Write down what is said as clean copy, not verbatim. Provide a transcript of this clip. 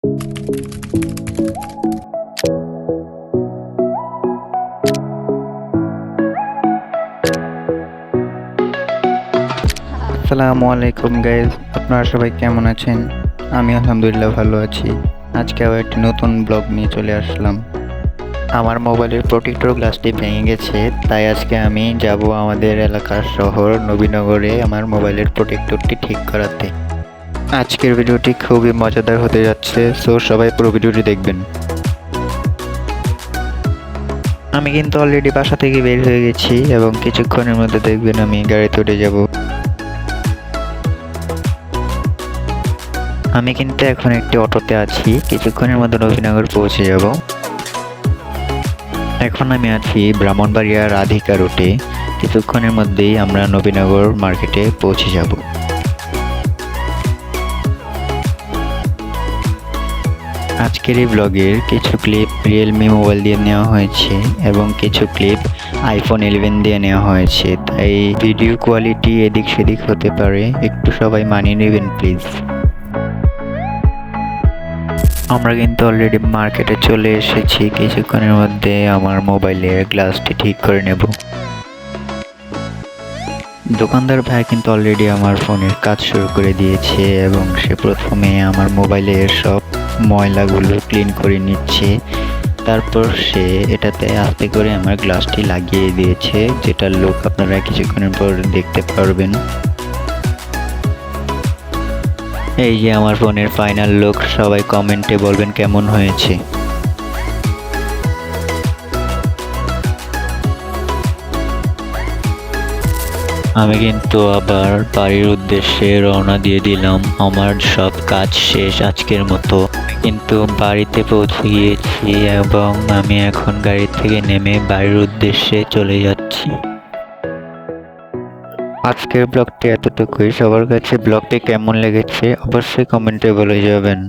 আসসালামু আলাইকুম গাইজ, আপনারা সবাই কেমন আছেন? আমি আলহামদুলিল্লাহ ভালো আছি। আজকে আবার একটি নতুন ব্লগ নিয়ে চলে আসলাম। আমার মোবাইলের প্রোটেক্টর গ্লাসটি ভেঙে গেছে, তাই আজকে আমি যাব আমাদের এলাকার শহর নবীনগরে আমার মোবাইলের প্রোটেক্টরটি ঠিক করাতে। আজকের ভিডিওটি খুবই মজাদার হতে যাচ্ছে, সো সবাই পুরো ভিডিওটি দেখবেন। আমি কিন্তু অলরেডি বাসা থেকে বের হয়ে গেছি এবং কিছুক্ষণের মধ্যে দেখবেন আমি গাড়িতে উঠে যাব। আমি কিন্তু এখন একটি অটোতে আছি, কিছুক্ষণের মধ্যে নবীনগর পৌঁছে যাব। এখন আমি আছি ব্রাহ্মণবাড়িয়া রাধিকা রুটে, কিছুক্ষণের মধ্যেই আমরা নবীনগর মার্কেটে পৌঁছে যাব। আজকের এই ব্লগের কিছু ক্লিপ রিয়েলমি মোবাইল দিয়ে নেওয়া হয়েছে এবং কিছু ক্লিপ আইফোন 11 দিয়ে নেওয়া হয়েছে, তাই ভিডিও কোয়ালিটি এদিক সেদিক হতে পারে, একটু সবাই মানিয়ে নেবেন প্লিজ। আমরা কিন্তু অলরেডি মার্কেটে চলে এসেছি, কিছুক্ষণের মধ্যে আমার মোবাইলের গ্লাসটি ঠিক করে নেব। দোকানদার ভাই কিন্তু অলরেডি আমার ফোনের কাজ শুরু করে দিয়েছে এবং সে প্রথমে আমার মোবাইলের সব ময়লাগুলো ক্লিন করে নিচ্ছে, তারপর সে এটাতে আস্তে করে আমার গ্লাসটি লাগিয়ে দিয়েছে, যেটার লুক আপনারা কিছুক্ষণের পর দেখতে পারবেন। এই যে আমার ফোনের ফাইনাল লুক, সবাই কমেন্টে বলবেন কেমন হয়েছে। আমি কিন্তু আবার বাড়ির উদ্দেশ্যে রওনা দিয়ে দিলাম। আমার সব কাজ শেষ আজকের মতো, কিন্তু বাড়িতে পৌঁছে গিয়েছি এবং আমি এখন গাড়ি থেকে নেমে বাড়ির উদ্দেশ্যে চলে যাচ্ছি। আজকের ব্লগটি এতটুকুই। সবার কাছে ব্লগটি কেমন লেগেছে অবশ্যই কমেন্টে বলে যাবেন।